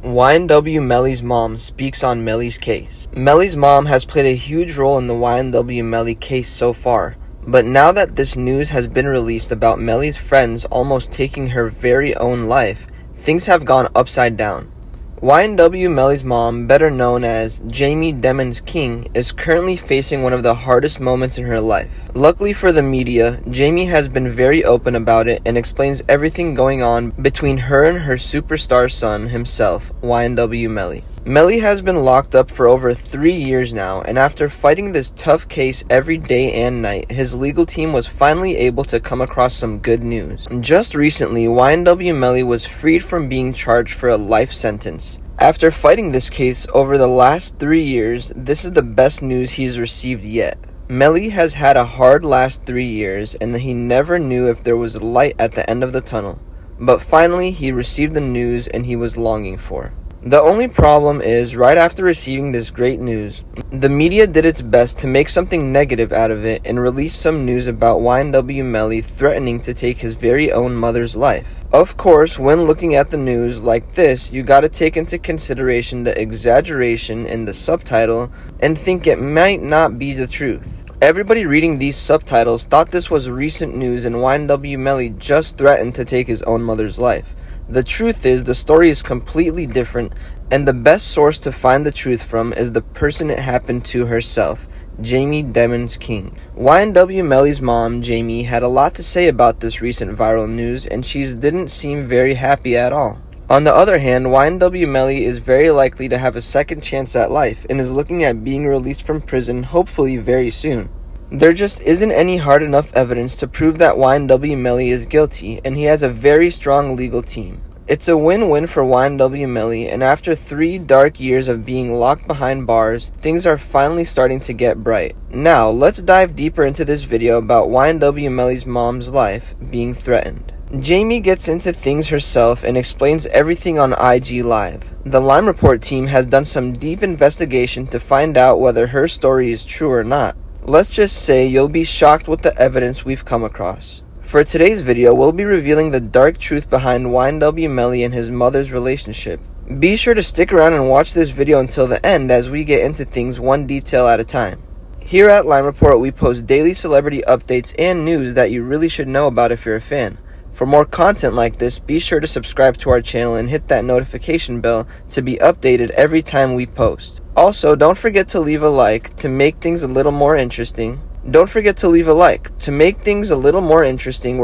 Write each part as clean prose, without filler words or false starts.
YNW Melly's mom speaks on Melly's case. Melly's mom has played a huge role in the YNW Melly case so far, but now that this news has been released about Melly's friends almost taking her very own life, things have gone upside down. YNW Melly's mom, better known as Jamie Demons King, is currently facing one of the hardest moments in her life. Luckily for the media, Jamie has been very open about it and explains everything going on between her and her superstar son himself, YNW Melly. Melly has been locked up for over 3 years now, and after fighting this tough case every day and night, his legal team was finally able to come across some good news. Just recently, YNW Melly was freed from being charged for a life sentence. After fighting this case over the last 3 years, this is the best news he's received yet. Melly has had a hard last 3 years, and he never knew if there was a light at the end of the tunnel. But finally, he received the news and he was longing for. The only problem is, right after receiving this great news, the media did its best to make something negative out of it and release some news about YNW Melly threatening to take his very own mother's life. Of course, when looking at the news like this, you gotta take into consideration the exaggeration in the subtitle and think it might not be the truth. Everybody reading these subtitles thought this was recent news and YNW Melly just threatened to take his own mother's life. The truth is, the story is completely different, and the best source to find the truth from is the person it happened to herself, Jamie Demons King. YNW Melly's mom, Jamie, had a lot to say about this recent viral news, and she didn't seem very happy at all. On the other hand, YNW Melly is very likely to have a second chance at life, and is looking at being released from prison hopefully very soon. There just isn't any hard enough evidence to prove that YNW Melly is guilty, and he has a very strong legal team. It's a win-win for YNW Melly, and after 3 dark years of being locked behind bars, things are finally starting to get bright. Now, let's dive deeper into this video about YNW Melly's mom's life being threatened. Jamie gets into things herself and explains everything on IG Live. The Lime Report team has done some deep investigation to find out whether her story is true or not. Let's just say you'll be shocked with the evidence we've come across. For today's video, we'll be revealing the dark truth behind YNW Melly and his mother's relationship. Be sure to stick around and watch this video until the end as we get into things one detail at a time. Here at Lime Report, we post daily celebrity updates and news that you really should know about if you're a fan. For more content like this, be sure to subscribe to our channel and hit that notification bell to be updated every time we post. Also, don't forget to leave a like to make things a little more interesting. We're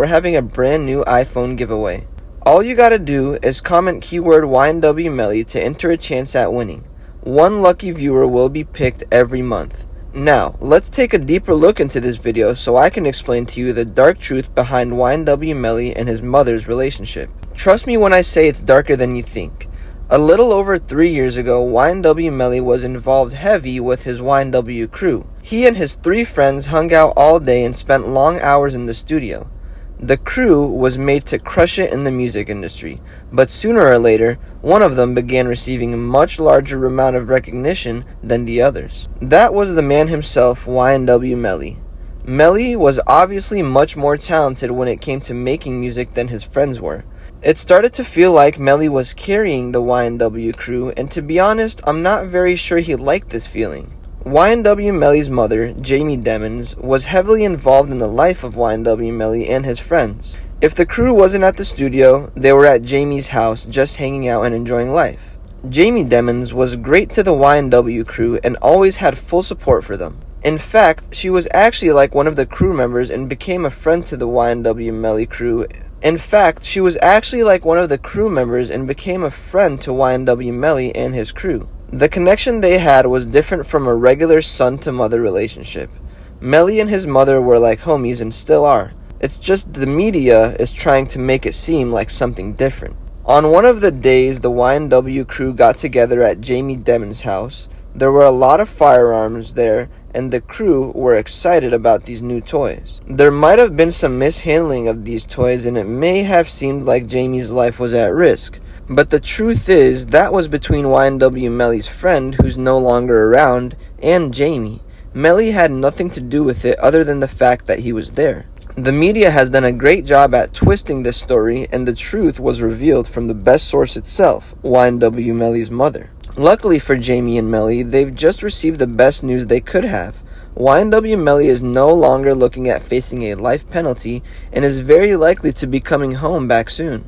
having a brand new iPhone giveaway. All you gotta do is comment keyword YNW Melly to enter a chance at winning. One lucky viewer will be picked every month. Now, let's take a deeper look into this video so I can explain to you the dark truth behind YNW Melly and his mother's relationship. Trust me when I say it's darker than you think. A little over 3 years ago, YNW Melly was involved heavy with his YNW crew. He and his 3 friends hung out all day and spent long hours in the studio. The crew was made to crush it in the music industry, but sooner or later, one of them began receiving a much larger amount of recognition than the others. That was the man himself, YNW Melly. Melly was obviously much more talented when it came to making music than his friends were. It started to feel like Melly was carrying the YNW crew, and to be honest, I'm not very sure he liked this feeling. YNW Melly's mother, Jamie Demons, was heavily involved in the life of YNW Melly and his friends. If the crew wasn't at the studio, they were at Jamie's house just hanging out and enjoying life. Jamie Demons was great to the YNW crew and always had full support for them. In fact, she was actually like one of the crew members and became a friend to the YNW Melly crew. YNW Melly and his crew. The connection they had was different from a regular son-to-mother relationship. Melly and his mother were like homies and still are. It's just the media is trying to make it seem like something different. On one of the days the YNW crew got together at Jamie Demons' house, there were a lot of firearms there, and the crew were excited about these new toys. There might have been some mishandling of these toys, and it may have seemed like Jamie's life was at risk. But the truth is, that was between YNW Melly's friend, who's no longer around, and Jamie. Melly had nothing to do with it other than the fact that he was there. The media has done a great job at twisting this story, and the truth was revealed from the best source itself, YNW Melly's mother. Luckily for Jamie and Melly, they've just received the best news they could have. YNW Melly is no longer looking at facing a life penalty and is very likely to be coming home back soon.